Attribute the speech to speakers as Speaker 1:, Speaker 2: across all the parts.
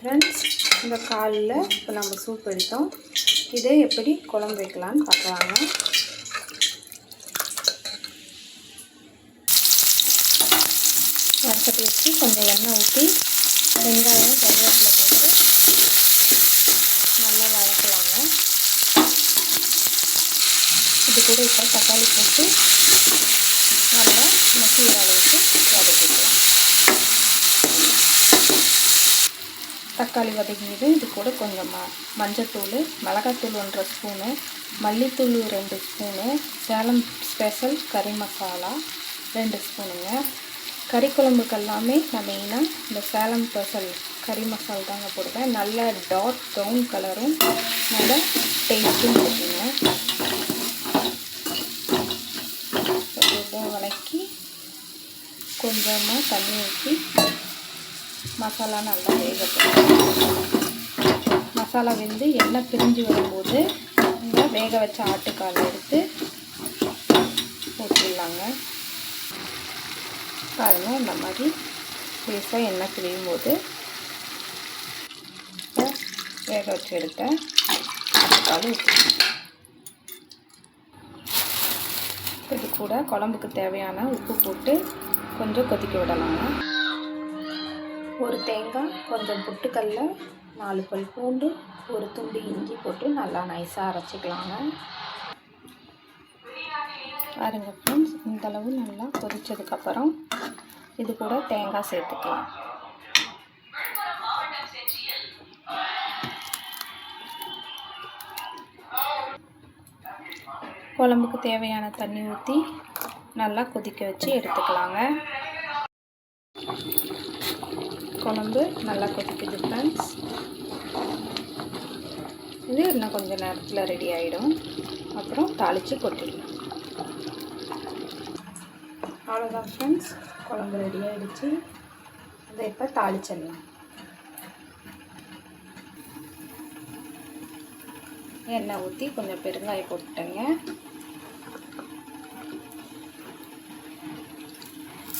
Speaker 1: Friends, இந்த காலில் இப்போ நம்ம சூப் எடுத்தோம். இதை எப்படி குழம்பு வைக்கலான்னு பார்க்கலாங்க. வறுக்கட்டி வச்சு கொஞ்சம் எண்ணெய் ஊற்றி வெங்காயம் கருவேப்பிலை போட்டு நல்லா வதக்கலாங்க. இது கூட இப்போ தக்காளி போட்டு நல்லா மசிகிற அளவுக்கு வதக்கிக்கலாம். தக்காளி வதக்கிது. இது கூட கொஞ்சம் மஞ்சத்தூள், மிளகாத்தூள் 1.5 ஸ்பூனு, மல்லித்தூள் 2 ஸ்பூனு, சேலம் ஸ்பெஷல் கறி மசாலா 2 ஸ்பூனுங்க. கறி குழம்புக்கு எல்லாமே நான் மெயினாக இந்த சேலம் ஸ்பெஷல் கறி மசாலா தாங்க போடுவேன். நல்ல டார்க் ப்ரௌன் கலரும் நல்ல டேஸ்ட்டும் இருக்குங்க. இதை வதக்கி கொஞ்சமாக தண்ணி ஊற்றி மசாலா நல்லா வேகப்படும். மசாலா வெந்து எண்ணெய் பிரிஞ்சு வரும்போது இந்த வேக வச்ச ஆட்டுக்கால் எடுத்து ஊற்றிடலாங்க. பாருங்கள், இந்த மாதிரி லேசாக எண்ணெய் பிரியும் போது வேக வச்சு எடுத்த ஆட்டுக்கால் ஊற்றிடலாம். இது கூட குழம்புக்கு தேவையான உப்பு போட்டு கொஞ்சம் கொதிக்க விடலாங்க. ஒரு தேங்காய், கொஞ்சம் பொட்டுக்கல்ல, 4 பல் பூண்டு, ஒரு துண்டு இஞ்சி போட்டு நல்லா நைஸாக அரைச்சிக்கலாங்க. பாருங்க ஃப்ரெண்ட்ஸ், இந்தளவு நல்லா கொதித்ததுக்கப்புறம் இது கூட தேங்காய் சேர்த்துக்கலாம். குழம்புக்கு தேவையான தண்ணி ஊற்றி நல்லா கொதிக்க வச்சு எடுத்துக்கலாங்க. குழம்பு நல்லா கொதிக்குது ஃப்ரெண்ட்ஸ். இது இன்னும் கொஞ்சம் நேரத்தில் ரெடி ஆகிடும். அப்புறம் தாளித்து கொட்டிடலாம். அவ்வளோதான் ஃப்ரெண்ட்ஸ், குழம்பு ரெடி ஆகிடுச்சு. அதை இப்போ தாளிச்சிடலாம். எண்ணெய் ஊற்றி கொஞ்சம் பெருங்காயம் போட்டுட்டேங்க.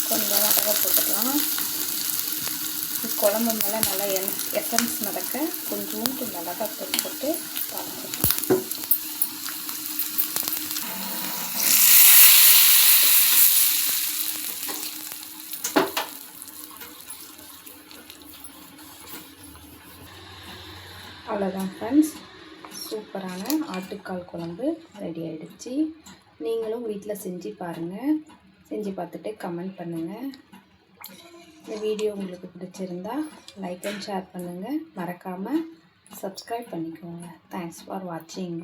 Speaker 1: கொஞ்சம் வடகை போட்டுக்கலாம். குழம்பு மேலே நல்லா எசன்ஸ் மிதக்க கொஞ்சோண்டு மிளகாத்தூள் போட்டு தாளிச்சிடலாம். அவ்வளோதான் ஃப்ரெண்ட்ஸ், சூப்பரான ஆட்டுக்கால் குழம்பு ரெடி ஆகிடுச்சு. நீங்களும் வீட்டில் செஞ்சு பாருங்கள். செஞ்சு பார்த்துட்டு கமெண்ட் பண்ணுங்கள். இந்த வீடியோ உங்களுக்கு பிடிச்சிருந்தா லைக் அண்ட் ஷேர் பண்ணுங்கள். மறக்காமல் சப்ஸ்கிரைப் பண்ணிக்கோங்க. தேங்க்ஸ் ஃபார் வாட்சிங்.